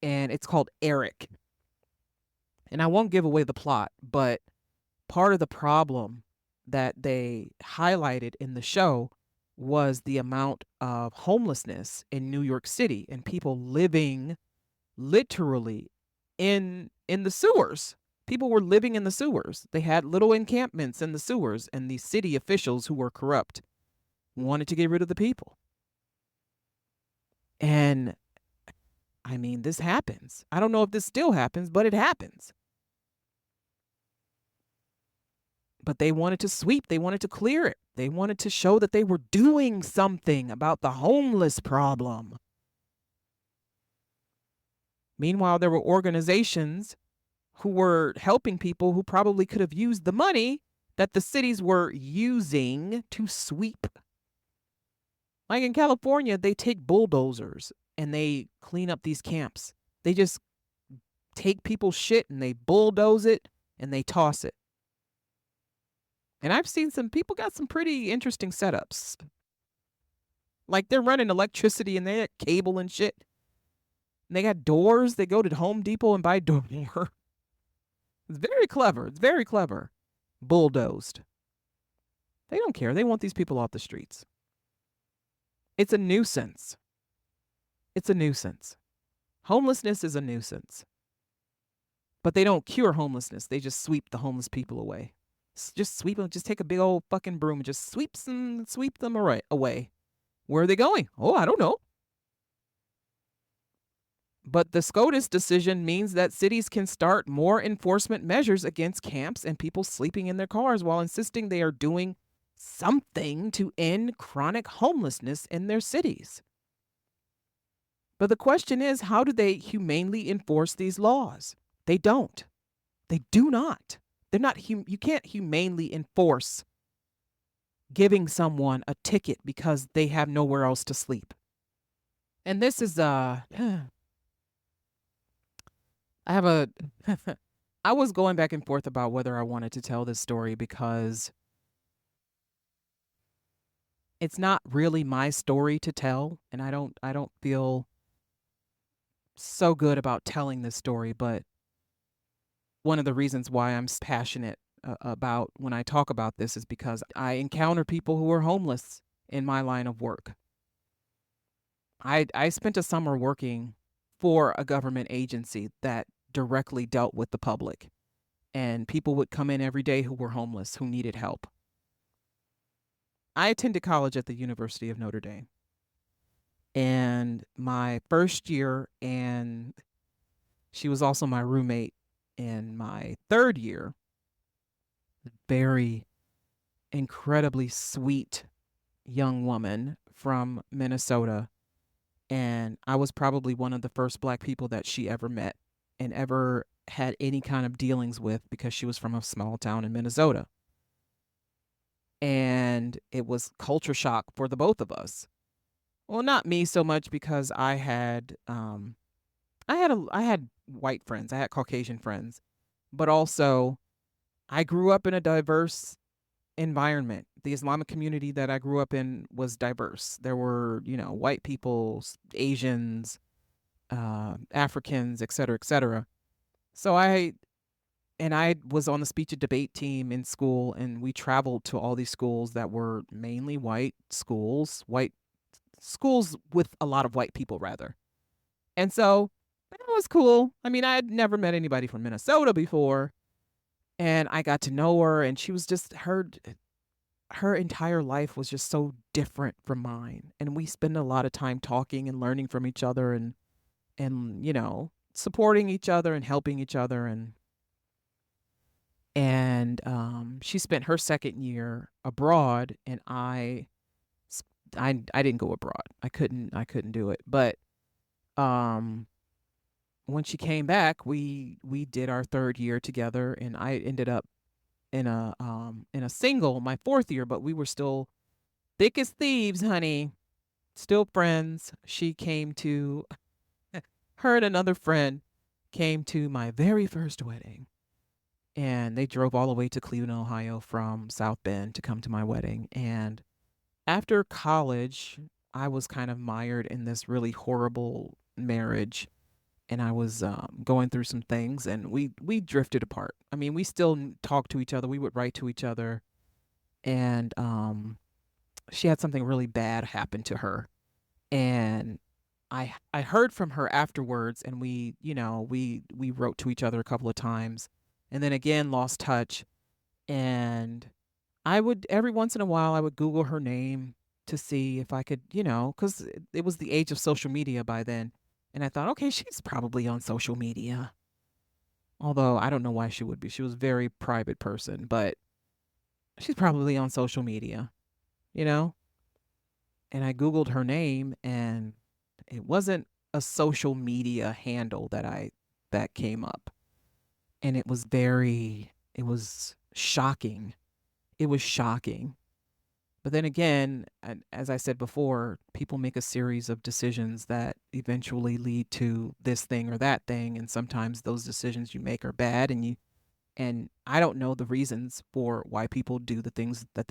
and it's called Eric. And I won't give away the plot, but part of the problem that they highlighted in the show was the amount of homelessness in New York City and people living literally in the sewers. People were living in the sewers. They had little encampments in the sewers, and the city officials who were corrupt wanted to get rid of the people. And I mean, this happens. I don't know if this still happens, but it happens. But they wanted to sweep, they wanted to clear it. They wanted to show that they were doing something about the homeless problem. Meanwhile, there were organizations who were helping people who probably could have used the money that the cities were using to sweep. Like in California, they take bulldozers and they clean up these camps. They just take people's shit and they bulldoze it and they toss it. And I've seen some people got some pretty interesting setups. Like they're running electricity and they got cable and shit. And they got doors. They go to Home Depot and buy door. It's very clever. It's very clever. Bulldozed. They don't care. They want these people off the streets. It's a nuisance. It's a nuisance. Homelessness is a nuisance. But they don't cure homelessness. They just sweep the homeless people away. Just sweep them. Just take a big old fucking broom and just sweep them away. Where are they going? Oh, I don't know. But the SCOTUS decision means that cities can start more enforcement measures against camps and people sleeping in their cars while insisting they are doing something to end chronic homelessness in their cities. But the question is, how do they humanely enforce these laws? They don't. They do not. They're not. You can't humanely enforce giving someone a ticket because they have nowhere else to sleep. And this is I was going back and forth about whether I wanted to tell this story because it's not really my story to tell, and I don't feel so good about telling this story, but one of the reasons why I'm passionate about when I talk about this is because I encounter people who are homeless in my line of work. I spent a summer working for a government agency that directly dealt with the public, and people would come in every day who were homeless, who needed help. I attended college at the University of Notre Dame, and my first year, and she was also my roommate in my third year, very incredibly sweet young woman from Minnesota. And I was probably one of the first Black people that she ever met and ever had any kind of dealings with because she was from a small town in Minnesota. And it was culture shock for the both of us. Well, not me so much because I had white friends, I had Caucasian friends, but also I grew up in a diverse environment. The Islamic community that I grew up in was diverse. There were, white people, Asians, Africans, et cetera, et cetera. So I was on the speech and debate team in school, and we traveled to all these schools that were mainly white schools with a lot of white people, rather. And so that was cool. I mean, I had never met anybody from Minnesota before, and I got to know her, and she was just her entire life was just so different from mine. And we spend a lot of time talking and learning from each other and supporting each other and helping each other. And she spent her second year abroad, and I didn't go abroad. I couldn't do it. But um when she came back, we did our third year together, and I ended up in a single my fourth year, but we were still thick as thieves, honey. Still friends. She came to her and another friend came to my very first wedding, and they drove all the way to Cleveland, Ohio from South Bend to come to my wedding. And after college, I was kind of mired in this really horrible marriage, and I was going through some things, and we drifted apart. I mean, we still talked to each other. We would write to each other, and she had something really bad happen to her, and I heard from her afterwards, and we wrote to each other a couple of times, and then again lost touch. And I would every once in a while I would Google her name to see if I could, because it was the age of social media by then. And I thought, okay, she's probably on social media. Although I don't know why she would be. She was a very private person, but she's probably on social media, you know? And I Googled her name, and it wasn't a social media handle that came up. And it was shocking. It was shocking. But then again, as I said before, people make a series of decisions that eventually lead to this thing or that thing, and sometimes those decisions you make are bad, and I don't know the reasons for why people do the things that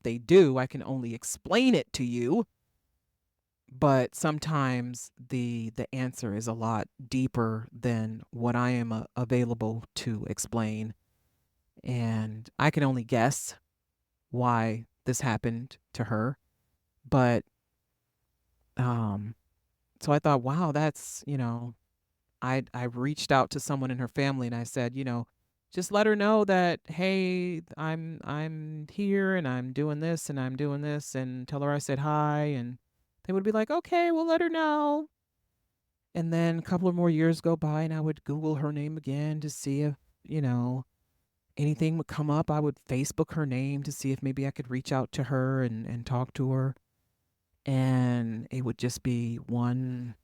they do. I can only explain it to you, but sometimes the answer is a lot deeper than what I am available to explain, and I can only guess why this happened to her. But um so I thought, wow, that's, I reached out to someone in her family, and I said, just let her know that, hey, I'm here, and I'm doing this, and I'm doing this, and tell her I said hi. And they would be like, okay, we'll let her know. And then a couple of more years go by, and I would Google her name again to see if, you know, anything would come up. I would Facebook her name to see if maybe I could reach out to her and talk to her. And it would just be one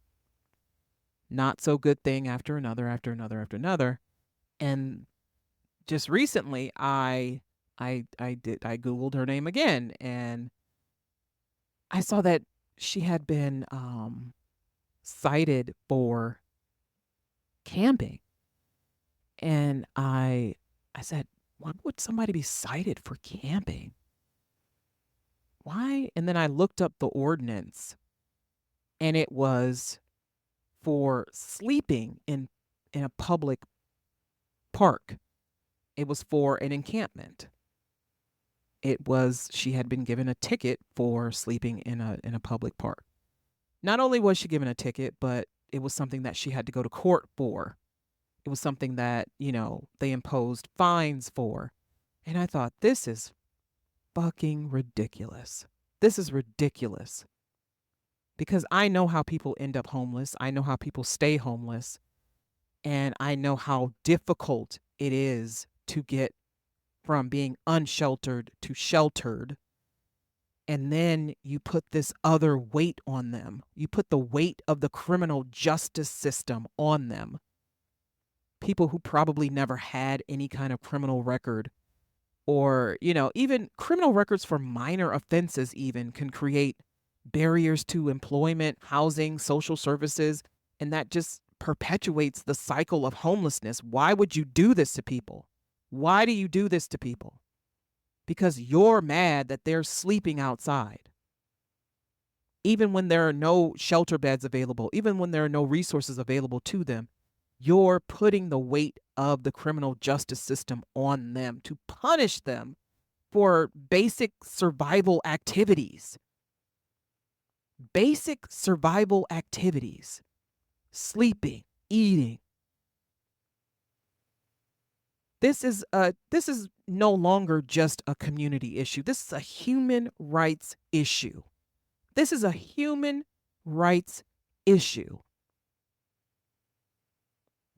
not so good thing after another, after another, after another. And just recently I Googled her name again, and I saw that she had been cited for camping. And I said, why would somebody be cited for camping? Why? And then I looked up the ordinance, and it was for sleeping in a public park. It was for an encampment. She had been given a ticket for sleeping in a public park. Not only was she given a ticket, but it was something that she had to go to court for. It was something that, they imposed fines for. And I thought, this is fucking ridiculous. This is ridiculous. Because I know how people end up homeless. I know how people stay homeless. And I know how difficult it is to get from being unsheltered to sheltered. And then you put this other weight on them. You put the weight of the criminal justice system on them. People who probably never had any kind of criminal record, or, even criminal records for minor offenses even can create barriers to employment, housing, social services, and that just perpetuates the cycle of homelessness. Why would you do this to people? Why do you do this to people? Because you're mad that they're sleeping outside. Even when there are no shelter beds available, even when there are no resources available to them, you're putting the weight of the criminal justice system on them to punish them for basic survival activities. Basic survival activities. Sleeping, eating. This is no longer just a community issue. This is a human rights issue. This is a human rights issue.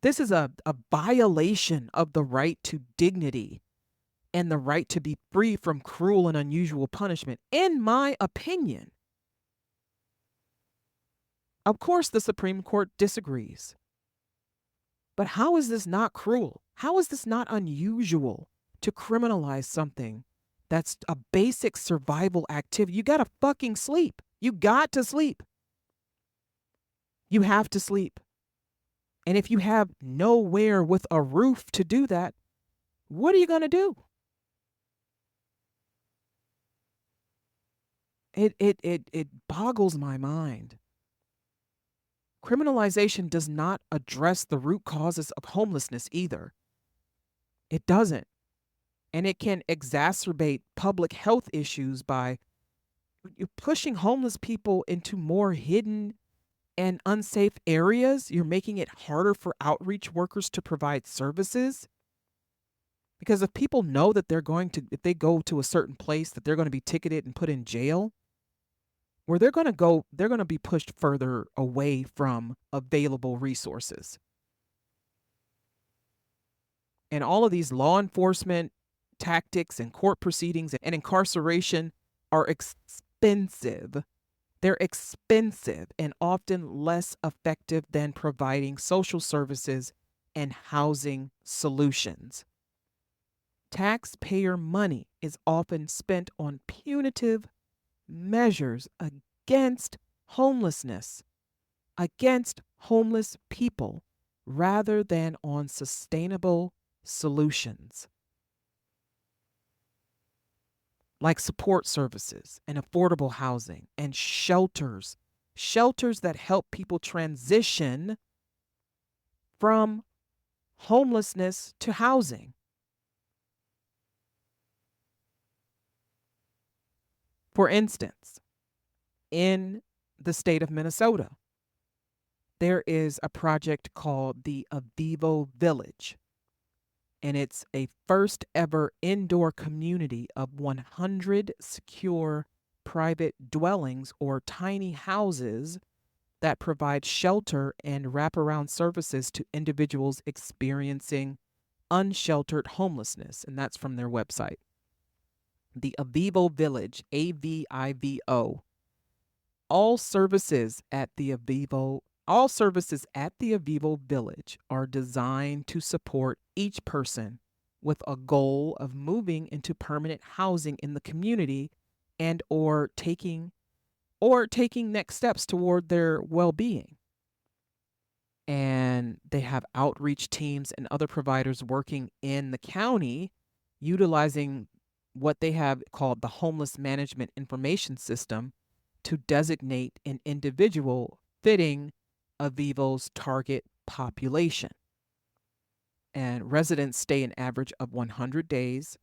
This is a violation of the right to dignity and the right to be free from cruel and unusual punishment, in my opinion. Of course, the Supreme Court disagrees. But how is this not cruel? How is this not unusual to criminalize something that's a basic survival activity? You gotta fucking sleep. You got to sleep. You have to sleep. And if you have nowhere with a roof to do that, what are you gonna do? It boggles my mind. Criminalization does not address the root causes of homelessness either. It doesn't. And it can exacerbate public health issues by pushing homeless people into more hidden and unsafe areas. You're making it harder for outreach workers to provide services. Because if people know that if they go to a certain place, that they're going to be ticketed and put in jail, where they're going to be pushed further away from available resources. And all of these law enforcement tactics and court proceedings and incarceration are expensive. They're expensive and often less effective than providing social services and housing solutions. Taxpayer money is often spent on punitive measures against homelessness, against homeless people, rather than on sustainable solutions like support services and affordable housing and shelters that help people transition from homelessness to housing. For instance, in the state of Minnesota, there is a project called the Avivo Village, and it's a first ever indoor community of 100 secure private dwellings or tiny houses that provide shelter and wraparound services to individuals experiencing unsheltered homelessness, and that's from their website. The Avivo Village, AVIVO. All services at the Avivo Village are designed to support each person with a goal of moving into permanent housing in the community and or taking next steps toward their well-being. And they have outreach teams and other providers working in the county utilizing what they have called the Homeless Management Information System to designate an individual fitting Avivo's target population. And residents stay an average of 100 days.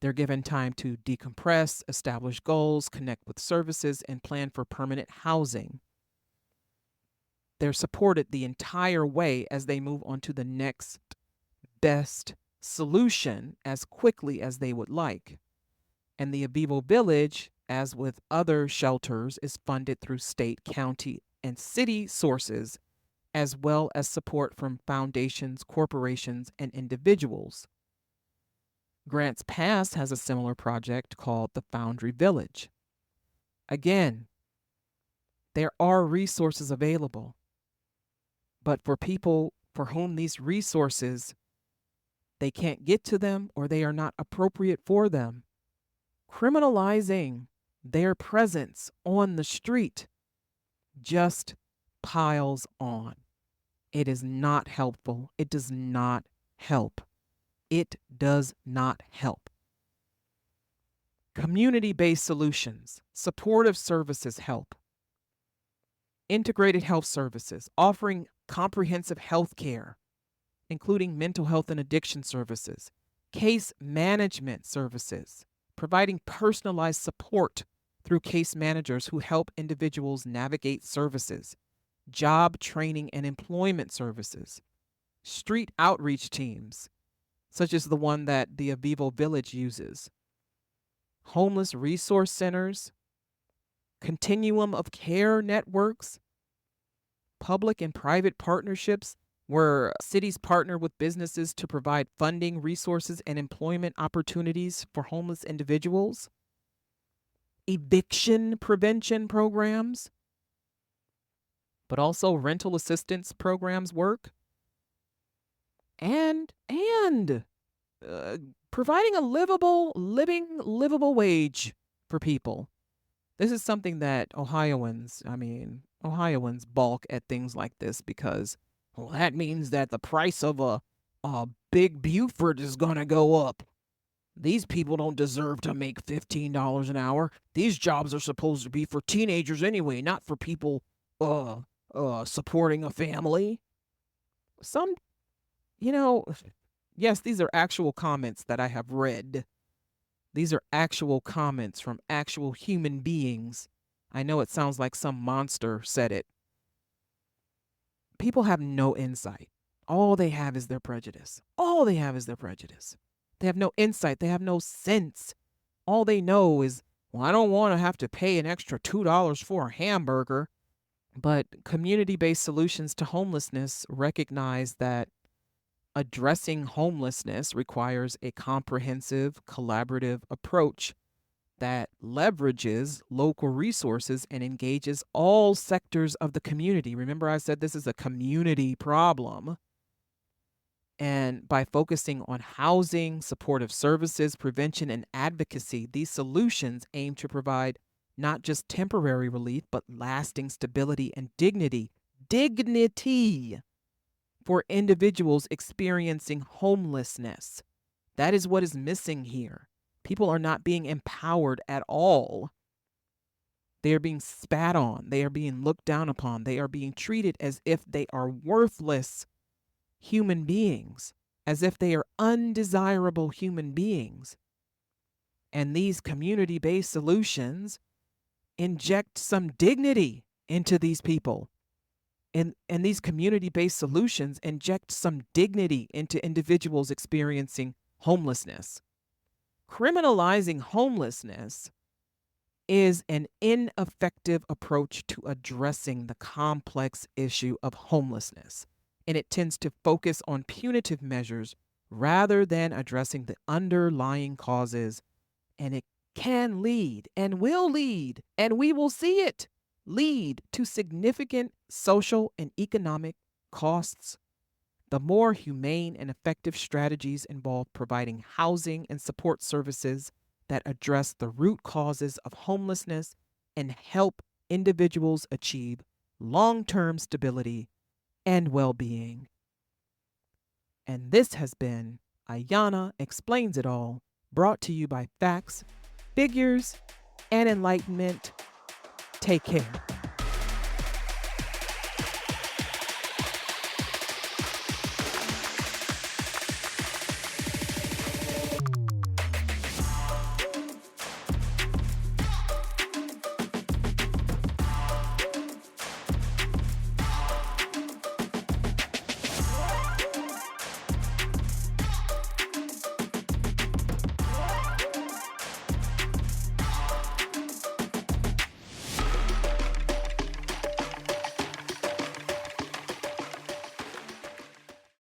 They're given time to decompress, establish goals, connect with services, and plan for permanent housing. They're supported the entire way as they move on to the next best solution as quickly as they would like. And the Avivo Village, as with other shelters, is funded through state, county, and city sources, as well as support from foundations, corporations, and individuals. Grants Pass has a similar project called the Foundry Village. Again, there are resources available, but for people for whom these resources, they can't get to them or they are not appropriate for them, criminalizing their presence on the street just piles on. It is not helpful. It does not help. It does not help. Community-based solutions, supportive services help. Integrated health services, offering comprehensive health care, including mental health and addiction services, case management services, providing personalized support through case managers who help individuals navigate services, job training and employment services, street outreach teams, such as the one that the Avivo Village uses. Homeless resource centers, continuum of care networks, public and private partnerships where cities partner with businesses to provide funding, resources, and employment opportunities for homeless individuals, eviction prevention programs, but also rental assistance programs work, and providing a livable wage for people. This is something that Ohioans balk at things like this because, well, that means that the price of a big Buford is going to go up. These people don't deserve to make $15 an hour. These jobs are supposed to be for teenagers anyway, not for people supporting a family. Yes, these are actual comments that I have read. These are actual comments from actual human beings. I know it sounds like some monster said it. People have no insight. All they have is their prejudice. They have no insight. They have no sense. All they know is, well, I don't want to have to pay an extra $2 for a hamburger. But community-based solutions to homelessness recognize that addressing homelessness requires a comprehensive, collaborative approach that leverages local resources and engages all sectors of the community. Remember, I said this is a community problem. And by focusing on housing, supportive services, prevention, and advocacy, these solutions aim to provide not just temporary relief, but lasting stability and dignity. Dignity for individuals experiencing homelessness. That is what is missing here. People are not being empowered at all. They are being spat on. They are being looked down upon. They are being treated as if they are worthless human beings, as if they are undesirable human beings. And these community-based solutions inject some dignity into these people. And these community-based solutions inject some dignity into individuals experiencing homelessness. Criminalizing homelessness is an ineffective approach to addressing the complex issue of homelessness, and it tends to focus on punitive measures rather than addressing the underlying causes, and it can lead and will lead, and we will see it lead to significant social and economic costs. The more humane and effective strategies involve providing housing and support services that address the root causes of homelessness and help individuals achieve long-term stability and well-being. And this has been Ayana Explains It All, brought to you by Facts, Figures, and Enlightenment. Take care.